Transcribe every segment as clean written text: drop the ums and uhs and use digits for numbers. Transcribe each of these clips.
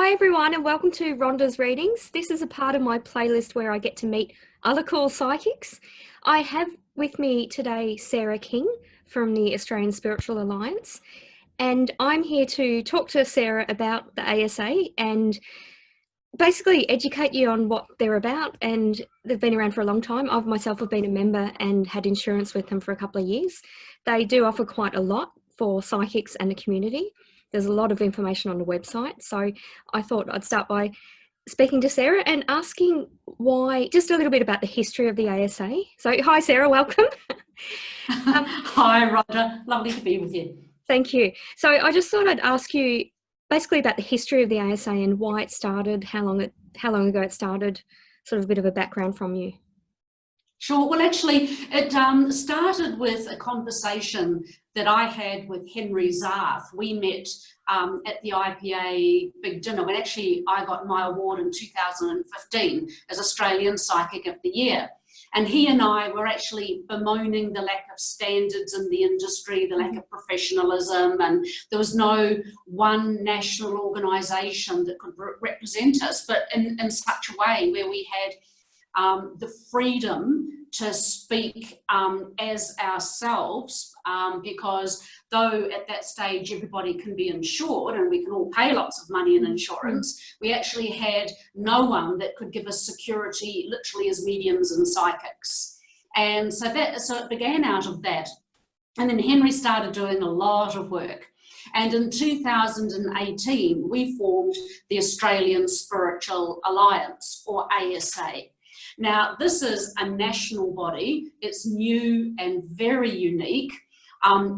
Hi everyone and welcome to Rhonda's Readings. This is a part of my playlist where I get to meet other cool psychics. I have with me today Sara King from the Australian Spiritual Alliance, and I'm here to talk to Sara about the ASA and basically educate you on what they're about. And they've been around for a long time. I've myself have been a member and had insurance with them for a couple of years. They do offer quite a lot for psychics and the community. There's a lot of information on the website. So I thought I'd start by speaking to Sara and asking why, just a little bit about the history of the ASA. So hi Sara, welcome. Hi Rhonda, lovely to be with you. Thank you. So I just thought I'd ask you basically about the history of the ASA and why it started, how long ago it started, sort of a bit of a background from you. Sure. Well, actually, it started with a conversation that I had with Henry Zarth. We met at the IPA Big Dinner when actually I got my award in 2015 as Australian Psychic of the Year. And he and I were actually bemoaning the lack of standards in the industry, the lack of professionalism, and there was no one national organisation that could represent us, but in such a way where we had the freedom to speak as ourselves, because though at that stage everybody can be insured and we can all pay lots of money in insurance, we actually had no one that could give us security literally as mediums and psychics. And so it began out of that. And then Henry started doing a lot of work. And in 2018, we formed the Australian Spiritual Alliance, or ASA. Now, this is a national body. It's new and very unique.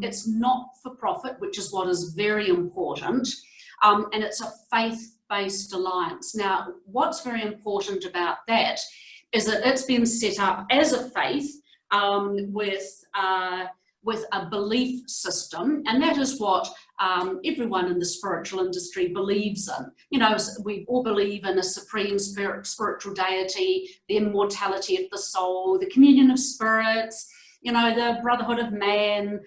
It's not for profit, which is what is very important. And it's a faith-based alliance. Now, what's very important about that is that it's been set up as a faith with a belief system, and that is what everyone in the spiritual industry believes in. You know, we all believe in a supreme spiritual deity, the immortality of the soul, the communion of spirits, you know, the brotherhood of man,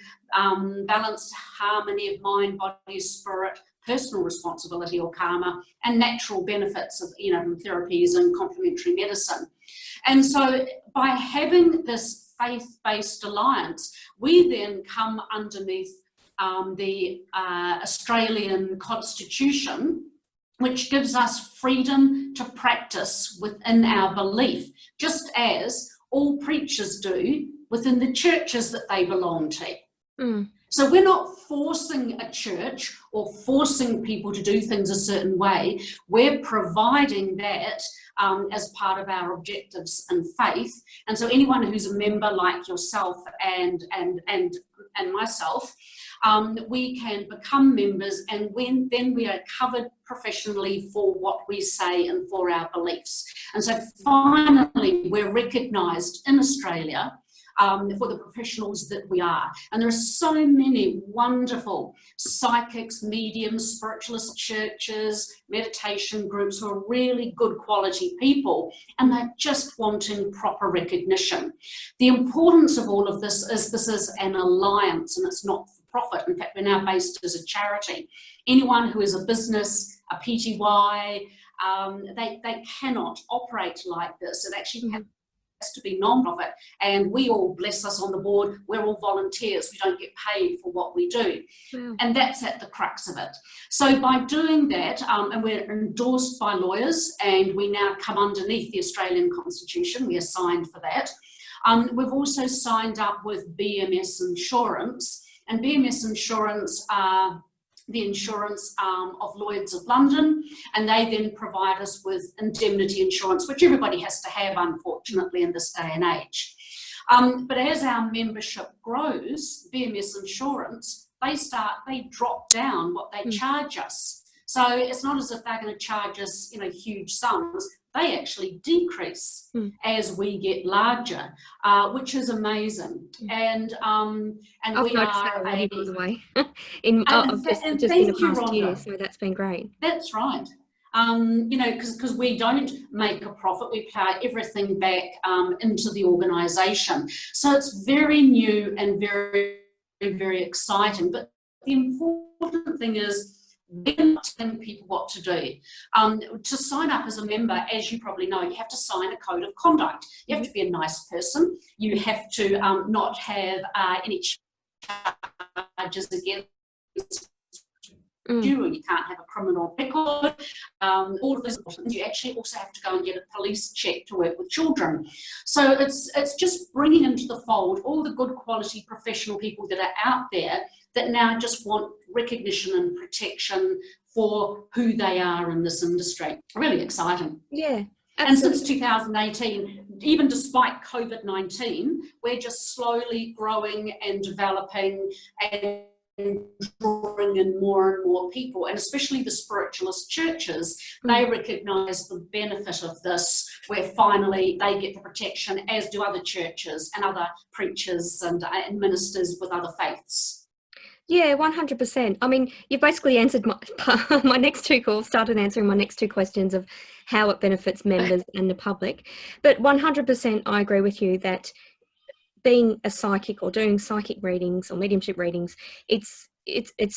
balanced harmony of mind, body, spirit, personal responsibility or karma, and natural benefits of, you know, from therapies and complementary medicine. And so by having this faith-based alliance, we then come underneath the Australian Constitution, which gives us freedom to practice within our belief, just as all preachers do within the churches that they belong to. So we're not forcing a church or forcing people to do things a certain way. We're providing that as part of our objectives and faith. And so anyone who's a member like yourself and myself, we can become members, and then we are covered professionally for what we say and for our beliefs. And so finally, we're recognised in Australia for the professionals that we are. And there are so many wonderful psychics, mediums, spiritualist churches, meditation groups who are really good quality people, and they're just wanting proper recognition. The importance of all of this is an alliance, and it's not for profit. In fact, we're now based as a charity. Anyone who is a business, a PTY, they cannot operate like this. It actually has to be non-profit, and we all, bless us on the board, we're all volunteers. We don't get paid for what we do. And that's at the crux of it. So by doing that, and we're endorsed by lawyers, and we now come underneath the Australian Constitution, we are signed for that. We've also signed up with BMS Insurance, and BMS Insurance the insurance of Lloyd's of London, and they then provide us with indemnity insurance, which everybody has to have, unfortunately, in this day and age. But as our membership grows, BMS Insurance, they drop down what they charge us. So it's not as if they're going to charge us, you know, huge sums. They actually decrease as we get larger, which is amazing. And I've we noticed are that already, by the way, just in the past year, so that's been great. That's right. You know, because we don't make a profit, we pay everything back into the organisation. So it's very new and very, very exciting. But the important thing is we're not telling people what to do. To sign up as a member, as you probably know, you have to sign a code of conduct. You have to be a nice person. You have to not have any charges against you, or you can't have a criminal record. All of those things. You actually also have to go and get a police check to work with children. So it's just bringing into the fold all the good quality professional people that are out there that now just want recognition and protection for who they are in this industry. Really exciting. Yeah. Absolutely. And since 2018, even despite COVID-19, we're just slowly growing and developing and drawing in more and more people, and especially the spiritualist churches, they recognise the benefit of this, where finally they get the protection, as do other churches and other preachers and ministers with other faiths. Yeah, 100%. I mean, you've basically answered my next two calls, started answering my next two questions of how it benefits members and the public. But 100% I agree with you that being a psychic or doing psychic readings or mediumship readings, it's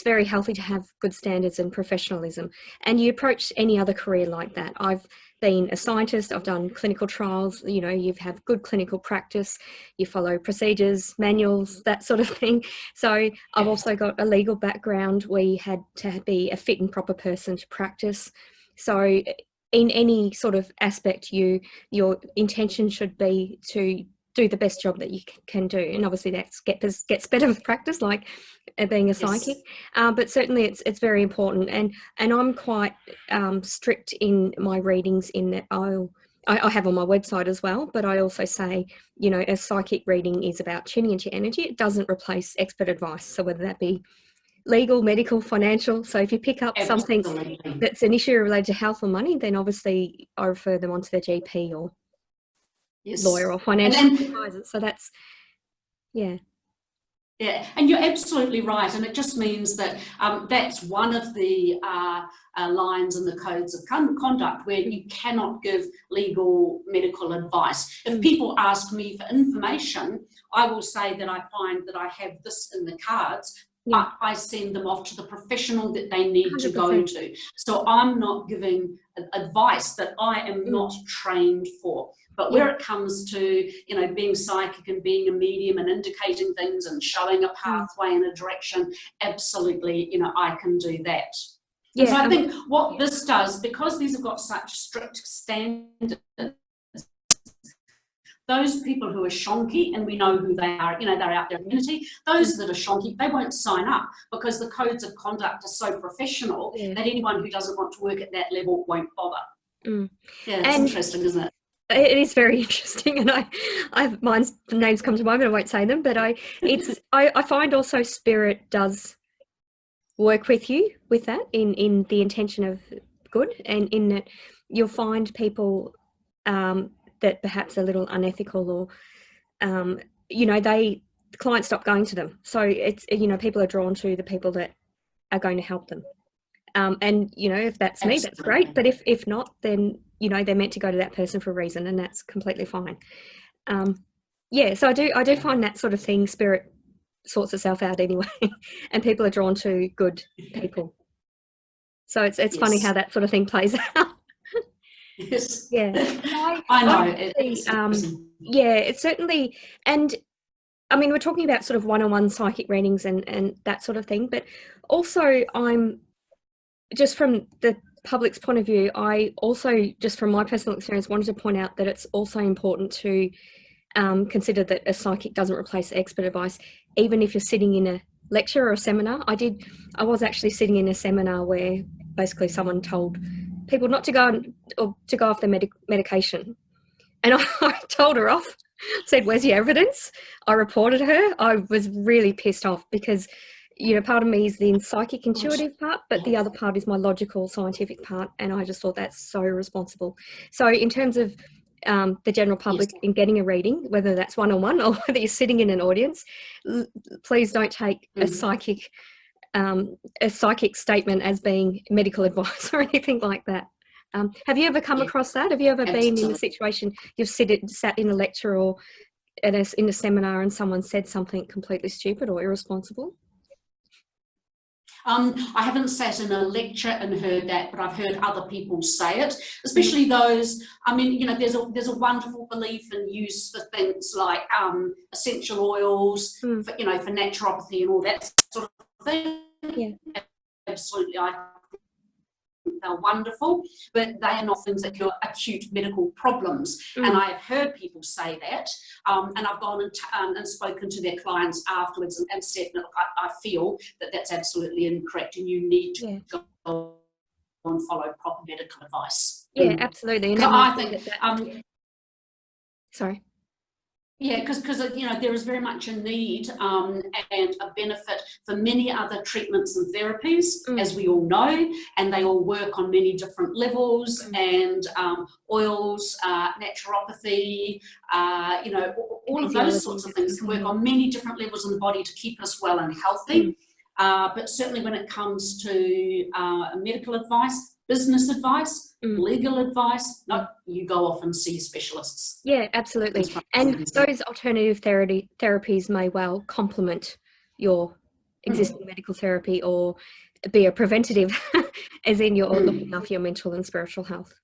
very healthy to have good standards and professionalism. And you approach any other career like that. I've been a scientist, I've done clinical trials, you know, you have good clinical practice, you follow procedures, manuals, that sort of thing. So I've also got a legal background where you had to be a fit and proper person to practice. So in any sort of aspect, your intention should be to do the best job that you can do, and obviously that gets better with practice, like being a psychic. But certainly it's very important, and I'm quite strict in my readings in that I have on my website as well, but I also say, you know, a psychic reading is about tuning into your energy. It doesn't replace expert advice, so whether that be legal, medical, financial. So if you pick up something that's an issue related to health or money, then obviously I refer them onto their GP or lawyer or financial advisor. So that's, yeah, and you're absolutely right, and it just means that that's one of the lines in the codes of conduct where you cannot give legal medical advice. If people ask me for information, I will say that I find that I have this in the cards, but I send them off to the professional that they need 100%. To go to. So I'm not giving advice that I am not trained for. But where it comes to, you know, being psychic and being a medium and indicating things and showing a pathway and a direction, absolutely, you know, I can do that. And so I think what this does, because these have got such strict standards, those people who are shonky, and we know who they are, you know, they're out there in the community, those that are shonky, they won't sign up because the codes of conduct are so professional that anyone who doesn't want to work at that level won't bother. Yeah, it's interesting, isn't it? It is very interesting, and mine's names come to mind, but I won't say them. But I find also spirit does work with you with that in the intention of good, and in that you'll find people that perhaps are a little unethical, or you know, the clients stop going to them. So it's, you know, people are drawn to the people that are going to help them. And you know, if that's me, that's great. But if not, then, you know, they're meant to go to that person for a reason, and that's completely fine. So I do find that sort of thing, spirit sorts itself out anyway, and people are drawn to good people. So it's funny how that sort of thing plays out. I know. It's certainly, and I mean, we're talking about sort of one-on-one psychic readings and that sort of thing, but also I'm just from the public's point of view, I also, just from my personal experience, wanted to point out that it's also important to consider that a psychic doesn't replace expert advice, even if you're sitting in a lecture or a seminar. I was actually sitting in a seminar where basically someone told people not to go off their medication, and I told her off. Said, "Where's your evidence?" I reported her. I was really pissed off because, you know, part of me is the psychic intuitive part, but the other part is my logical scientific part, and I just thought that's so irresponsible. So in terms of the general public in getting a reading, whether that's one-on-one or whether you're sitting in an audience, please don't take a psychic statement as being medical advice or anything like that. Have you ever come across that? Have you ever been in a situation you've sat in a lecture or in a seminar and someone said something completely stupid or irresponsible? I haven't sat in a lecture and heard that, but I've heard other people say it, especially those, I mean, you know, there's a wonderful belief in use for things like essential oils, for, you know, for naturopathy and all that sort of thing. Yeah. Absolutely, I think they're wonderful, but they are not things that cure acute medical problems. And I have heard people say that, and I've gone and spoken to their clients afterwards and said, look, I feel that that's absolutely incorrect, and you need to go and follow proper medical advice. Yeah, absolutely. And I think sorry. Yeah, because you know, there is very much a need and a benefit for many other treatments and therapies, as we all know, and they all work on many different levels. And oils, naturopathy, you know, all of those sorts of things can work on many different levels in the body to keep us well and healthy. But certainly when it comes to medical advice, business advice, legal advice, no, you go off and see specialists. Yeah, absolutely. And those alternative therapies may well complement your existing medical therapy, or be a preventative, as in you're looking after your mental and spiritual health.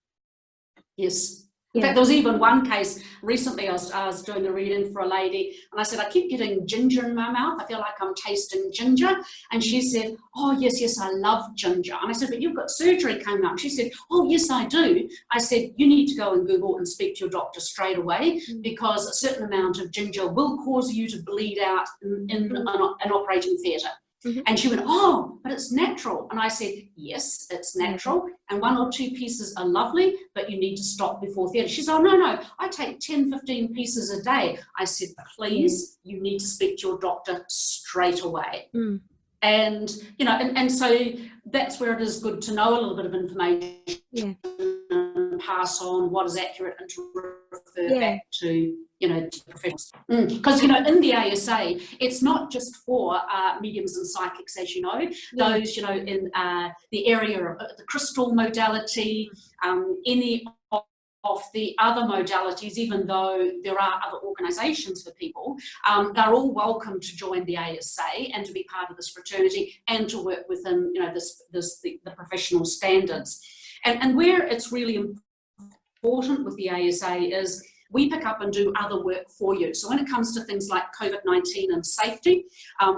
Yes. In fact, there was even one case recently. I was doing a reading for a lady, and I said, I keep getting ginger in my mouth. I feel like I'm tasting ginger. And she said, oh, yes, I love ginger. And I said, but you've got surgery coming up. She said, oh, yes, I do. I said, you need to go and Google and speak to your doctor straight away, because a certain amount of ginger will cause you to bleed out in an operating theatre. And she went, oh, but it's natural. And I said, yes, it's natural. And 1 or 2 pieces are lovely, but you need to stop before theatre. She said, oh, no, I take 10, 15 pieces a day. I said, please, you need to speak to your doctor straight away. And, you know, and so that's where it is good to know a little bit of information and pass on what is accurate, and to refer back to, you know, to professionals. Because, you know, in the ASA, it's not just for mediums and psychics, as you know, those, you know, in the area of the crystal modality, any of the other modalities, even though there are other organisations for people, they're all welcome to join the ASA and to be part of this fraternity and to work within, you know, the professional standards. And where it's really important with the ASA is we pick up and do other work for you. So when it comes to things like COVID-19 and safety,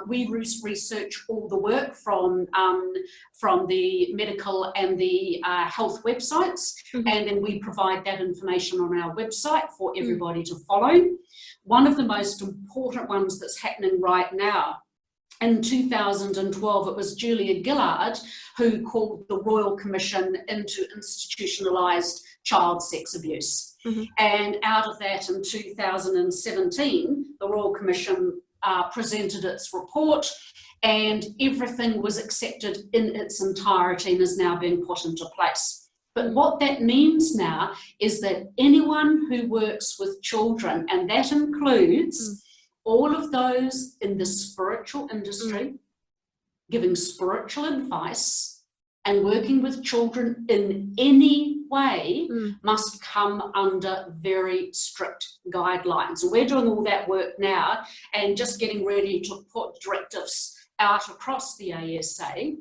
we research all the work from the medical and the health websites, and then we provide that information on our website for everybody to follow. One of the most important ones that's happening right now, in 2012, it was Julia Gillard who called the Royal Commission into institutionalised child sex abuse. And out of that, in 2017, the Royal Commission presented its report, and everything was accepted in its entirety and is now being put into place. But what that means now is that anyone who works with children, and that includes all of those in the spiritual industry, giving spiritual advice and working with children in any way, must come under very strict guidelines. And we're doing all that work now and just getting ready to put directives out across the ASA,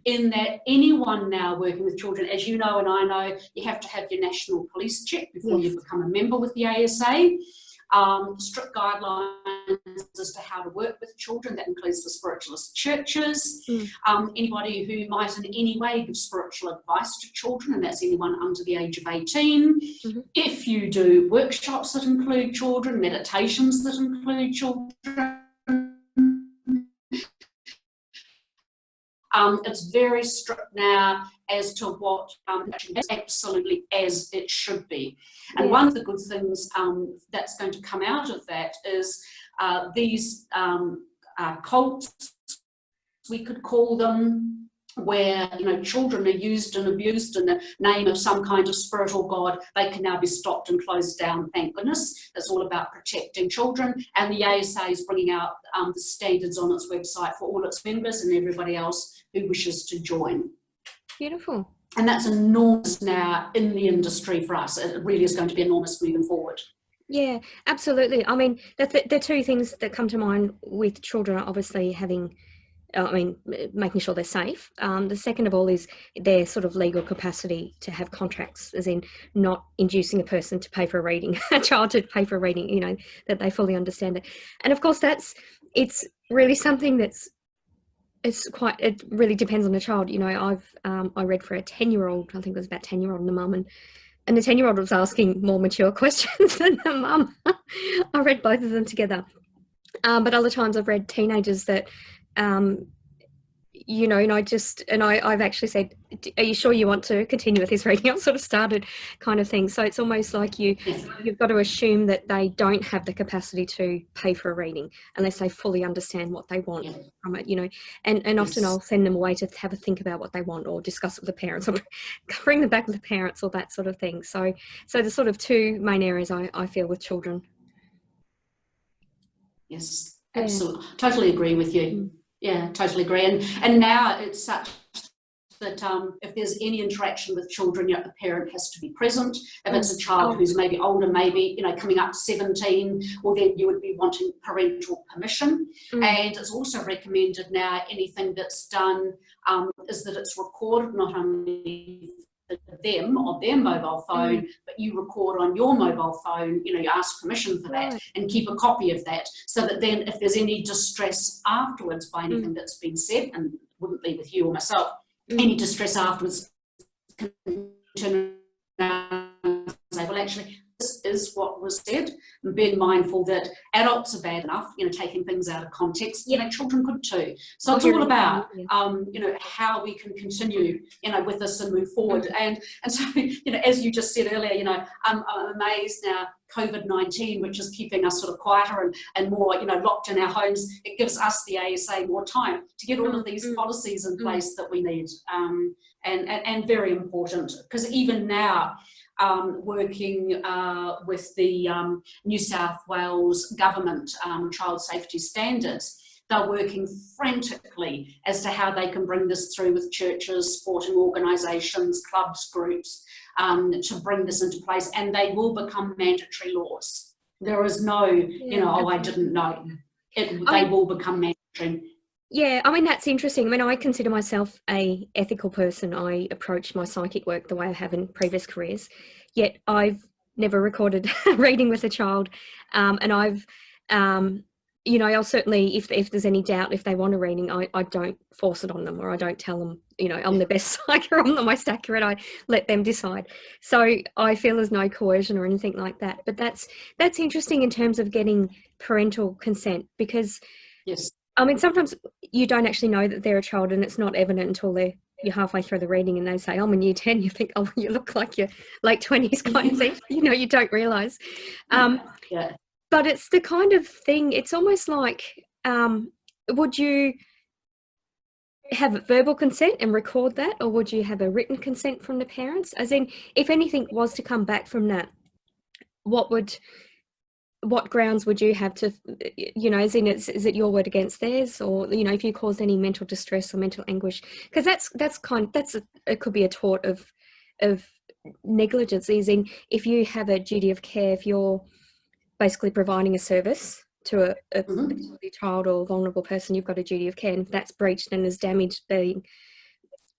in that anyone now working with children, as you know and I know, you have to have your national police check before you become a member with the ASA. Strict guidelines as to how to work with children. That includes the spiritualist churches, anybody who might in any way give spiritual advice to children, and that's anyone under the age of 18. If you do workshops that include children, meditations that include children, it's very strict now as to what absolutely as it should be. And one of the good things that's going to come out of that is these cults, we could call them, where, you know, children are used and abused in the name of some kind of spirit or god. They can now be stopped and closed down, thank goodness. It's all about protecting children, and the ASA is bringing out the standards on its website for all its members and everybody else who wishes to join. Beautiful. And that's enormous now in the industry for us. It really is going to be enormous moving forward. Yeah, absolutely. I mean, the two things that come to mind with children are obviously having I mean, making sure they're safe. The second of all is their sort of legal capacity to have contracts, as in not inducing a person to pay for a reading, a child to pay for a reading, you know, that they fully understand it. And of course, it's really something it really depends on the child. You know, I read for a 10-year-old, I think it was about 10-year-old and the mum, and the 10-year-old was asking more mature questions than the mum. I read both of them together. But other times I've read teenagers that, you know, and I've actually said, are you sure you want to continue with this reading? I've sort of started kind of thing. So it's almost like you've got to assume that they don't have the capacity to pay for a reading unless they fully understand what they want from it, you know. And often I'll send them away to have a think about what they want, or discuss it with the parents, or bring them back with the parents, or that sort of thing. So the sort of two main areas I feel with children. Yes, absolutely. Totally agree with you. Yeah, totally agree. And now it's such that if there's any interaction with children, you know, the parent has to be present. If it's a child who's maybe older, maybe, you know, coming up 17, well, then you would be wanting parental permission. And it's also recommended now, anything that's done is that it's recorded not only them on their mobile phone, but you record on your mobile phone, you know, you ask permission for that and keep a copy of that, so that then if there's any distress afterwards by anything that's been said, and wouldn't be with you or myself, any distress afterwards can turn around and say, well, actually, this is what was said, and being mindful that adults are bad enough, you know, taking things out of context, you know, children could too. So it's all about, you know, how we can continue, you know, with this and move forward. And so, you know, as you just said earlier, you know, I'm amazed now, COVID-19, which is keeping us sort of quieter and more, you know, locked in our homes, it gives us, the ASA, more time to get all of these policies in place that we need, and very important, because even now, working with the New South Wales government child safety standards, they're working frantically as to how they can bring this through with churches, sporting organisations, clubs, groups, to bring this into place, and they will become mandatory laws. There is no, you know, oh, I didn't know. They will become mandatory. Yeah, I mean, that's interesting. I mean, I consider myself a ethical person. I approach my psychic work the way I have in previous careers, yet I've never recorded a reading with a child. And I've, you know, I'll certainly, if there's any doubt, if they want a reading, I don't force it on them, or I don't tell them, you know, I'm the best psychic, or I'm the most accurate. I let them decide. So I feel there's no coercion or anything like that. But that's interesting in terms of getting parental consent, because I mean, sometimes you don't actually know that they're a child, and it's not evident until you're halfway through the reading and they say, I'm in year 10, you think, oh, you look like you're late 20s kind of thing. You know, you don't realise. But it's the kind of thing, it's almost like, would you have verbal consent and record that, or would you have a written consent from the parents? As in, if anything was to come back from that, what grounds would you have to, you know, as in, is it your word against theirs, or, you know, if you caused any mental distress or mental anguish? Because it could be a tort of negligence. As in, if you have a duty of care, if you're basically providing a service to a child or vulnerable person, you've got a duty of care, and if that's breached and has damaged the,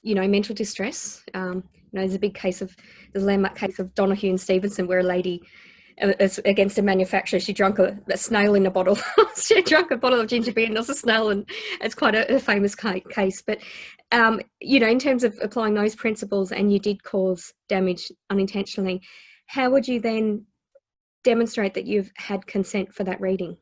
you know, mental distress, you know, there's a landmark case of Donahue and Stevenson, where a lady, against a manufacturer, she drank a snail in a bottle. She drank a bottle of ginger beer and there was a snail, and it's quite a famous case. But, you know, in terms of applying those principles, and you did cause damage unintentionally, how would you then demonstrate that you've had consent for that reading?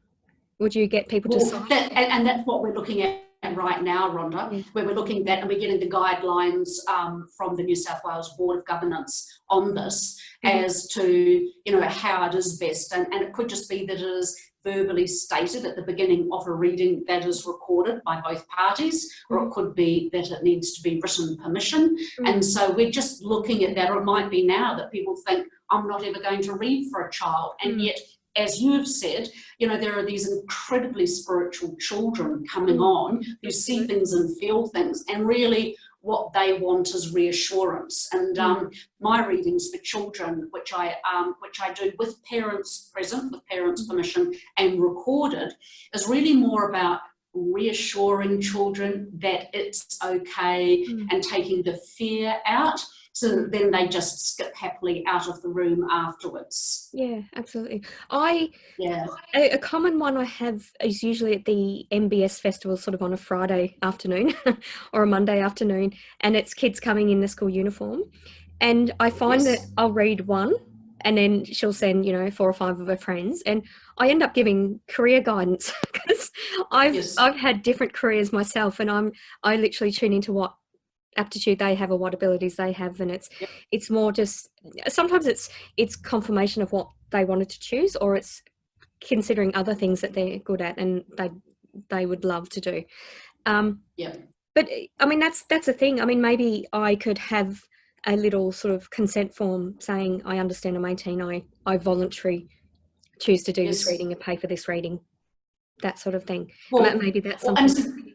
Would you get people to sign? And that's what we're looking at right now, Rhonda, where we're looking at that, and we're getting the guidelines from the New South Wales Board of Governance on this, as to, you know, how it is best. And it could just be that it is verbally stated at the beginning of a reading that is recorded by both parties, or it could be that it needs to be written permission. And so we're just looking at that. Or it might be now that people think, I'm not ever going to read for a child, and yet, as you've said, you know, there are these incredibly spiritual children coming on who see things and feel things, and really what they want is reassurance. And my readings for children, which I do with parents present, with parents' permission, and recorded, is really more about reassuring children that it's okay and taking the fear out, so that then they just skip happily out of the room afterwards. Yeah, absolutely. Yeah. A common one I have is usually at the MBS festival, sort of on a Friday afternoon or a Monday afternoon, and it's kids coming in the school uniform. And I find that I'll read one, and then she'll send, 4 or 5 of her friends, and I end up giving career guidance because I've had different careers myself, and I literally tune into what aptitude they have or what abilities they have, and it's more just, sometimes it's confirmation of what they wanted to choose, or it's considering other things that they're good at and they would love to do. But I mean, that's the thing. I mean, maybe I could have a little sort of consent form saying, I understand I'm 18, I voluntarily choose to do this reading and pay for this reading, that sort of thing. Well, maybe that's something.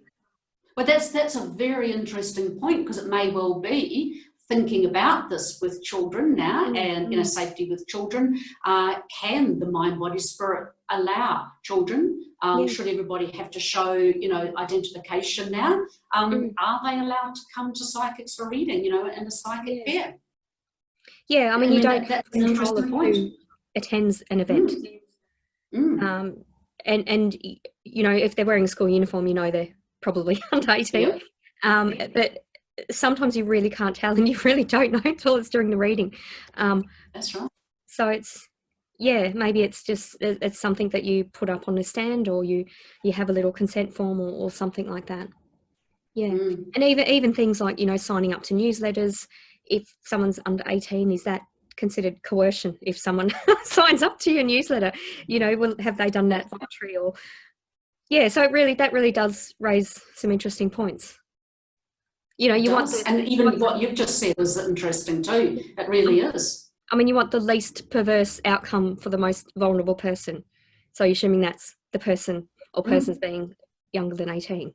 But that's a very interesting point, because it may well be thinking about this with children now, and safety with children. Can the mind, body, spirit allow children? Should everybody have to show identification now? Are they allowed to come to psychics for reading? In a psychic fair? Yeah, I mean, you don't that's have an control of interesting point. who attends an event. And if they're wearing a school uniform, they're probably under 18. But sometimes you really can't tell, and you really don't know until it's during the reading. That's right. So maybe it's just, it's something that you put up on a stand, or you have a little consent form or something like that. And even things like signing up to newsletters. If someone's under 18, is that considered coercion? If someone signs up to your newsletter, have they done that voluntary? Or so that really does raise some interesting points. And even what you've just said is interesting too. It really is. I mean, you want the least perverse outcome for the most vulnerable person. So you're assuming that's the person or persons being younger than 18.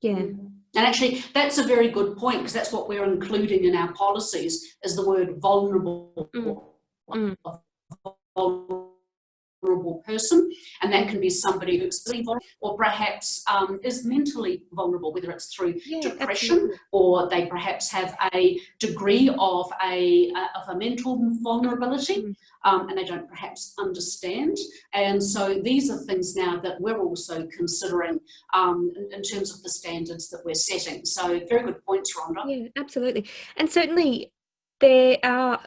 Yeah. And actually, that's a very good point, because that's what we're including in our policies, is the word vulnerable. Vulnerable person, and that can be somebody who's vulnerable, or perhaps is mentally vulnerable, whether it's through depression, or they perhaps have a degree of a mental vulnerability, and they don't perhaps understand. And so these are things now that we're also considering in terms of the standards that we're setting. So very good points, Rhonda. Yeah, absolutely. And certainly there are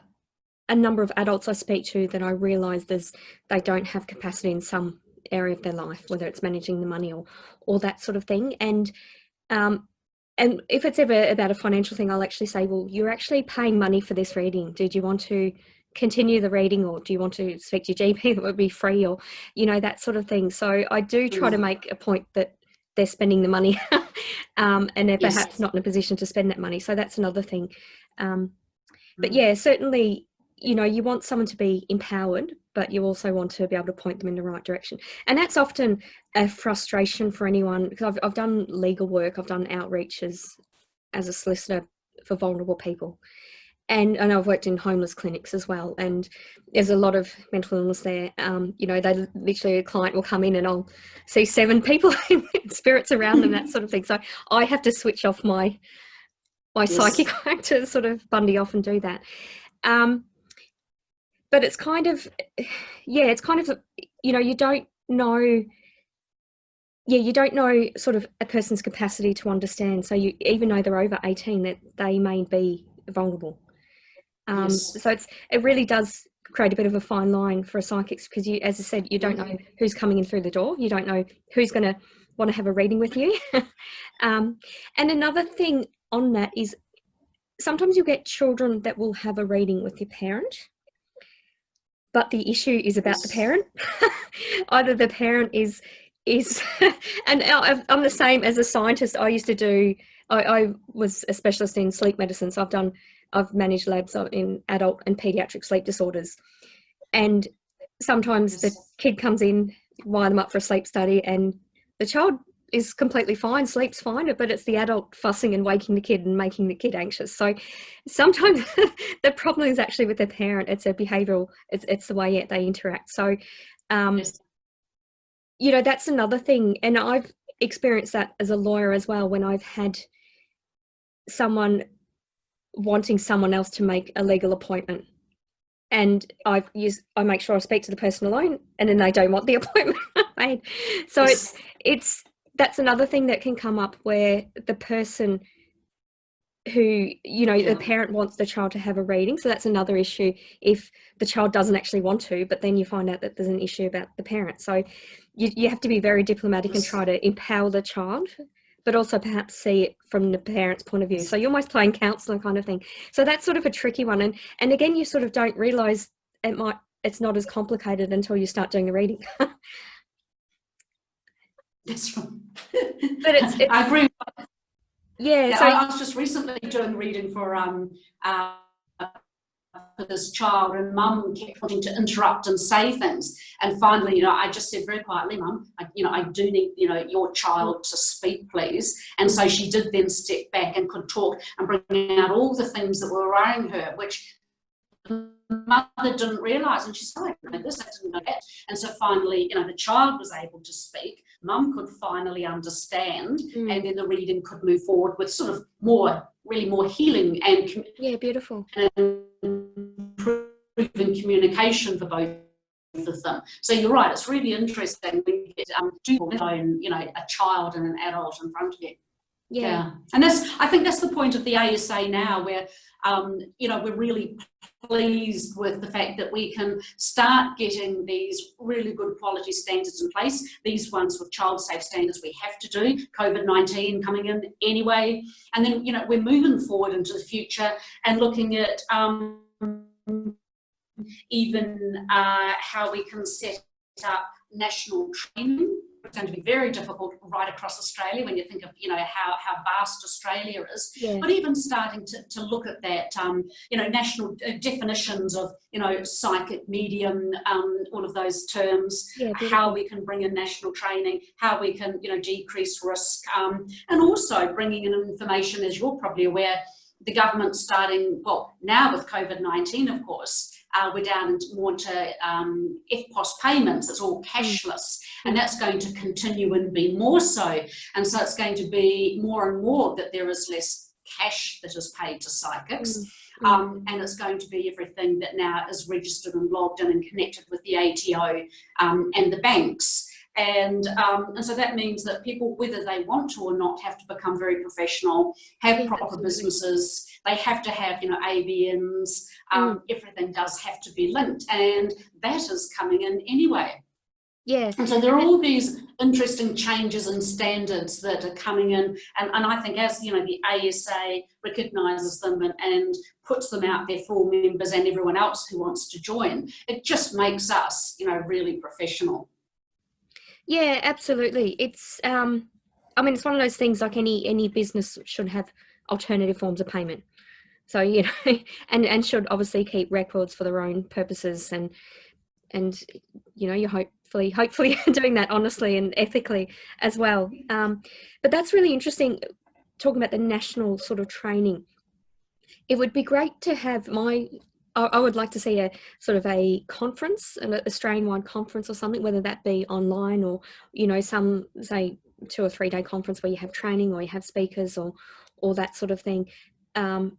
a number of adults I speak to that I realise they don't have capacity in some area of their life, whether it's managing the money or that sort of thing. And if it's ever about a financial thing, I'll actually say, well, you're actually paying money for this reading. Did you want to continue the reading, or do you want to speak to your GP that would be free, or that sort of thing? So I do try to make a point that they're spending the money and they're perhaps not in a position to spend that money. So that's another thing. But yeah, certainly, you want someone to be empowered, but you also want to be able to point them in the right direction. And that's often a frustration for anyone, because I've done legal work, I've done outreaches as a solicitor for vulnerable people. And I've worked in homeless clinics as well. And there's a lot of mental illness there. They literally, a client will come in and I'll see 7 people in spirits around them, that sort of thing. So I have to switch off my psychic work to sort of bundy off and do that. But it's kind of, you don't know, you don't know sort of a person's capacity to understand. So even though they're over 18, that they may be vulnerable. So it really does create a bit of a fine line for a psychic, because as I said, you don't know who's coming in through the door. You don't know who's going to want to have a reading with you. And another thing on that is, sometimes you'll get children that will have a reading with your parent, but the issue is about the parent. Either the parent is and I'm the same as a scientist. I used to do, I was a specialist in sleep medicine, so I've managed labs in adult and pediatric sleep disorders. And sometimes the kid comes in, wire them up for a sleep study, and the child is completely fine, sleeps fine, but it's the adult fussing and waking the kid and making the kid anxious. So sometimes the problem is actually with the parent. It's a behavioural, it's the way they interact. So you know, that's another thing. And I've experienced that as a lawyer as well, when I've had someone wanting someone else to make a legal appointment. And I make sure I speak to the person alone, and then they don't want the appointment made. So Yes. that's another thing that can come up, where the person who, you know, the parent wants the child to have a reading. So that's another issue if the child doesn't actually want to, but then you find out that there's an issue about the parent. So you have to be very diplomatic and try to empower the child, but also perhaps see it from the parent's point of view. So you're almost playing counselor kind of thing. So that's sort of a tricky one. And again, you sort of don't realise it's not as complicated until you start doing the reading. That's right. But it's I agree. Yeah, so I was just recently doing reading for this child, and mum kept wanting to interrupt and say things, and finally, you know, I just said very quietly, Mum, I do need, you know, your child to speak, please. And so she did then step back and could talk and bring out all the things that were worrying her, which the mother didn't realise, and she said, I didn't know this, I didn't know that. And so finally, you know, the child was able to speak, mum could finally understand, and then the reading could move forward with sort of really more healing and beautiful, and improving communication for both of them. So you're right, it's really interesting when you get you know, a child and an adult in front of you. Yeah. And I think that's the point of the ASA now, where you know, we're really pleased with the fact that we can start getting these really good quality standards in place. These ones with child safe standards we have to do, COVID-19 coming in anyway. And then, you know, we're moving forward into the future and looking at even how we can set up national training. It's going to be very difficult right across Australia when you think of, you know, how vast Australia is. But even starting to look at that, you know, national definitions of, you know, psychic, medium, all of those terms, how we can bring in national training, how we can, you know, decrease risk, and also bringing in information, as you're probably aware, the government's starting, well, now with COVID-19, of course, we're down more into FPOS payments. It's all cashless, and that's going to continue and be more so. And so it's going to be more and more that there is less cash that is paid to psychics, and it's going to be everything that now is registered and logged in and connected with the ATO and the banks. And so that means that people, whether they want to or not, have to become very professional, have proper businesses. They have to have, you know, ABNs. Everything does have to be linked, and that is coming in anyway. And so there are all these interesting changes and standards that are coming in, and I think, as you know, the ASA recognises them and puts them out there for all members and everyone else who wants to join, it just makes us, you know, really professional. Yeah, absolutely. It's I mean, it's one of those things, like any business should have alternative forms of payment. So, you know, and should obviously keep records for their own purposes, and you know, you're hopefully doing that honestly and ethically as well. But that's really interesting, talking about the national sort of training. It would be great to have I would like to see a sort of a conference, an Australian-wide conference or something, whether that be online or, you know, some, say, 2 or 3 day conference where you have training or you have speakers or that sort of thing, and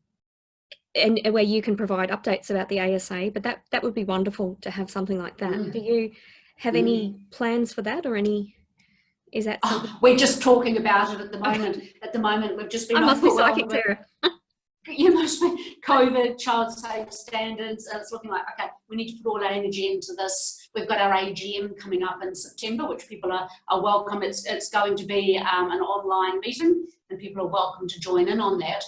where you can provide updates about the ASA. But that would be wonderful to have something like that. Do you have any plans for that, or any? Is that something? We're just talking about it at the moment. Okay. At the moment, we've just been. I must be psychic, Sara. You must be. COVID, child safe standards, and it's looking like, okay, we need to put all our energy into this. We've got our AGM coming up in September, which people are welcome. It's going to be an online meeting, and people are welcome to join in on that.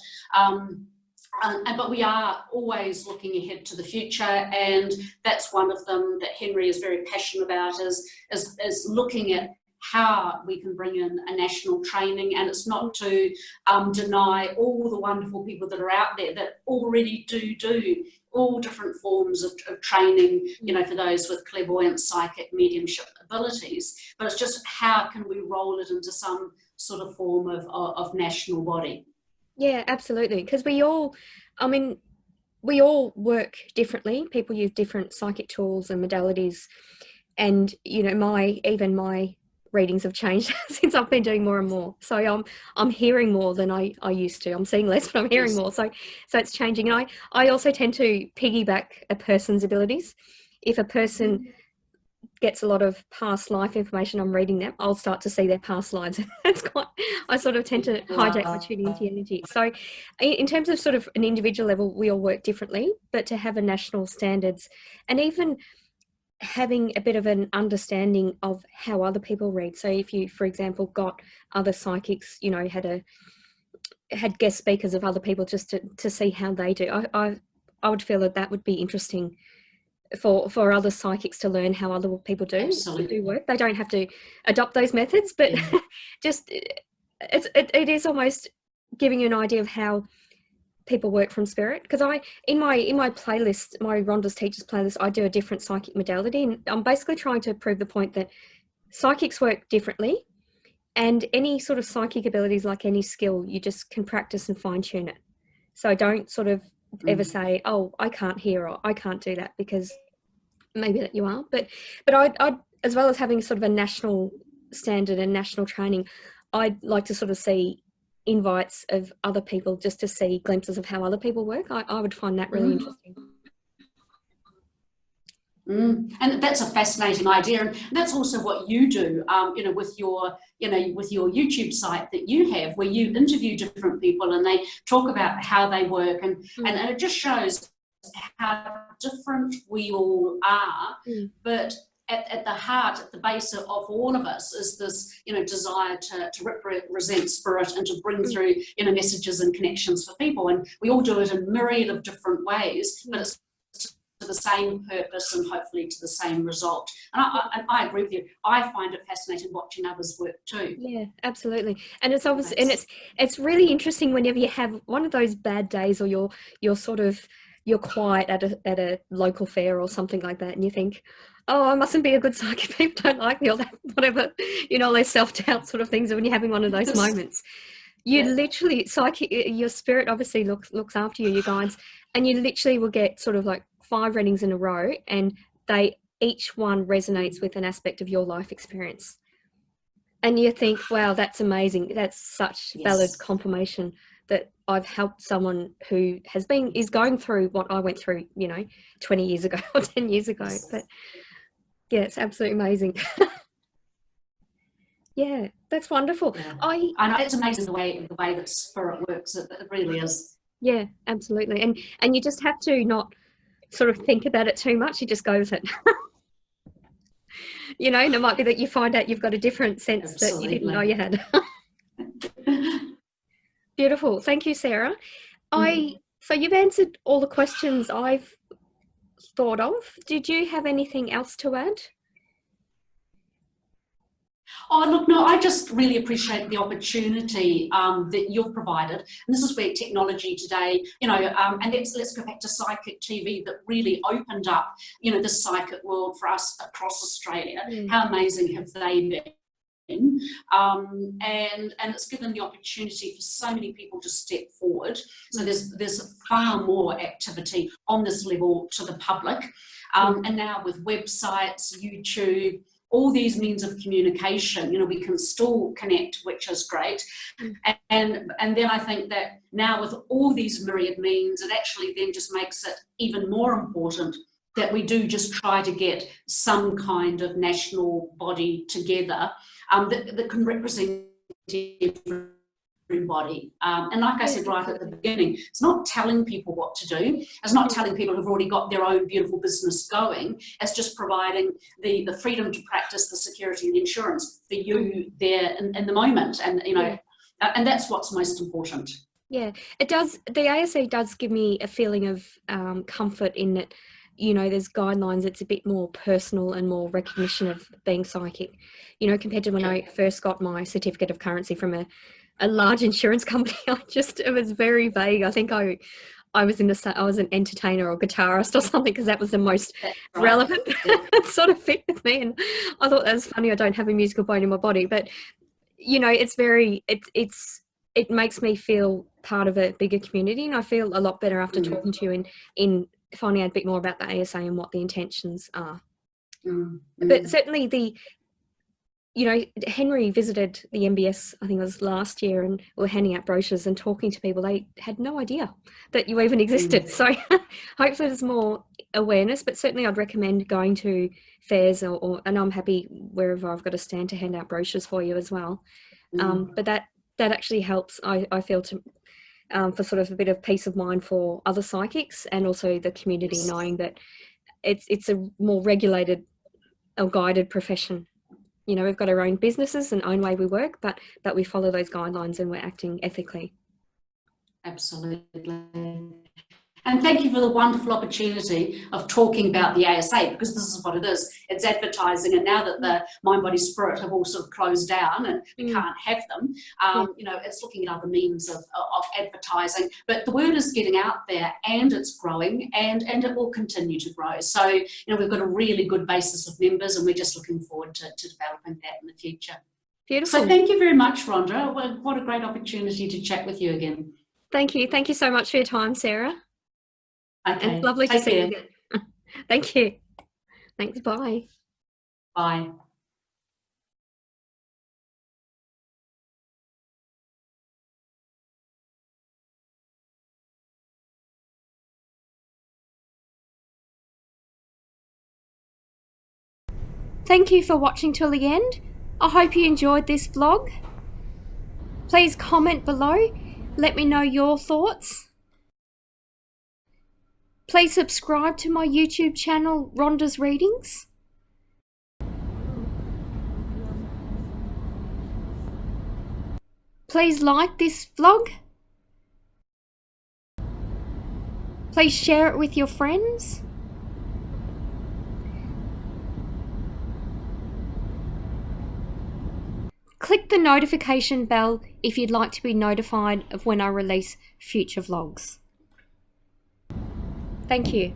But we are always looking ahead to the future, and that's one of them that Henry is very passionate about, is looking at how we can bring in a national training. And it's not to deny all the wonderful people that are out there that already do all different forms of training, you know, for those with clairvoyant, psychic, mediumship abilities, but it's just how can we roll it into some sort of form of national body. Yeah, absolutely. Because we all work differently. People use different psychic tools and modalities. And, you know, my readings have changed since I've been doing more and more. So I'm hearing more than I used to. I'm seeing less, but I'm hearing more. So it's changing. And I also tend to piggyback a person's abilities. If a person gets a lot of past life information, I'm reading them, I'll start to see their past lives. I sort of tend to hijack my tuning into energy. So in terms of sort of an individual level, we all work differently, but to have a national standards and even having a bit of an understanding of how other people read. So if you, for example, got other psychics, you know, had guest speakers of other people just to see how they do, I would feel that would be interesting for other psychics to learn how other people do work. They don't have to adopt those methods, but just it is almost giving you an idea of how people work from spirit. Because in my playlist, my Rhonda's Teachers playlist, I do a different psychic modality, and I'm basically trying to prove the point that psychics work differently, and any sort of psychic abilities, like any skill, you just can practice and fine tune it. So don't sort of ever say, oh, I can't hear or I can't do that, because maybe that you are, but I'd as well as having sort of a national standard and national training, I'd like to sort of see invites of other people just to see glimpses of how other people work. I would find that really interesting. And that's a fascinating idea, and that's also what you do, you know, with your YouTube site that you have, where you interview different people and they talk about how they work, and it just shows how different we all are, but at the heart, at the base of all of us is this, you know, desire to represent spirit and to bring through, you know, messages and connections for people, and we all do it in a myriad of different ways, but it's to the same purpose and hopefully to the same result. And I agree with you. I find it fascinating watching others work too. Yeah, absolutely. And it's obviously, and it's really interesting whenever you have one of those bad days, or you're quiet at a local fair or something like that, and you think, oh, I mustn't be a good psychic, people don't like me, or that, whatever, you know, all those self-doubt sort of things. When you're having one of those moments, you literally, your spirit obviously looks after you, your guides, and you literally will get sort of like 5 readings in a row, and each one resonates with an aspect of your life experience. And you think, wow, that's amazing. That's such valid confirmation that I've helped someone who is going through what I went through, you know, 20 years ago or 10 years ago. But yeah, it's absolutely amazing. Yeah, that's wonderful. Yeah. I know, it's amazing the way that spirit works. It really is. Yeah, absolutely. And you just have to not sort of think about it too much. You just go with it. You know, and it might be that you find out you've got a different sense that you didn't know you had. Beautiful. Thank you, Sarah. So you've answered all the questions I've thought of. Did you have anything else to add? Oh, look, no, I just really appreciate the opportunity that you've provided. And this is where technology today, you know, and let's go back to psychic TV, that really opened up, you know, the psychic world for us across Australia. How amazing have they been? And it's given the opportunity for so many people to step forward. So there's far more activity on this level to the public. And now with websites, YouTube, all these means of communication, you know, we can still connect, which is great. And then I think that now with all these myriad means, it actually then just makes it even more important that we do just try to get some kind of national body together that can represent everybody. And like I said right at the beginning, it's not telling people what to do. It's not telling people who've already got their own beautiful business going. It's just providing the freedom to practice, the security and the insurance for you there in the moment. And, you know, and that's what's most important. Yeah, it does. The ASA does give me a feeling of comfort in that, you know, there's guidelines. It's a bit more personal and more recognition of being psychic, you know, compared to when I first got my certificate of currency from a large insurance company. It was very vague. I think I was I was an entertainer or guitarist or something, because that was the most relevant. It sort of fit with me, and I thought that was funny. I don't have a musical bone in my body, but you know, it makes me feel part of a bigger community, and I feel a lot better after talking to you in finding out a bit more about the ASA and what the intentions are. But certainly you know, Henry visited the MBS, I think it was last year, and we were handing out brochures and talking to people. They had no idea that you even existed. So hopefully there's more awareness, but certainly I'd recommend going to fairs and I'm happy wherever I've got a stand to hand out brochures for you as well. But that actually helps, I feel, to for sort of a bit of peace of mind for other psychics and also the community, Yes. knowing that it's a more regulated or guided profession. You know, we've got our own businesses and own way we work, but we follow those guidelines and we're acting ethically. Absolutely. And thank you for the wonderful opportunity of talking about the ASA, because this is what it is. It's advertising, and now that the Mind, Body, Spirit have all sort of closed down and we can't have them, you know, it's looking at other means of advertising. But the word is getting out there, and it's growing, and it will continue to grow. So, you know, we've got a really good basis of members, and we're just looking forward to developing that in the future. Beautiful. So thank you very much, Rhonda. What a great opportunity to chat with you again. Thank you. Thank you so much for your time, Sarah. Okay. And it's lovely to see you again. Thank you. Thanks. Bye. Bye. Thank you for watching till the end. I hope you enjoyed this vlog. Please comment below. Let me know your thoughts. Please subscribe to my YouTube channel, Rhonda's Readings. Please like this vlog. Please share it with your friends. Click the notification bell if you'd like to be notified of when I release future vlogs. Thank you.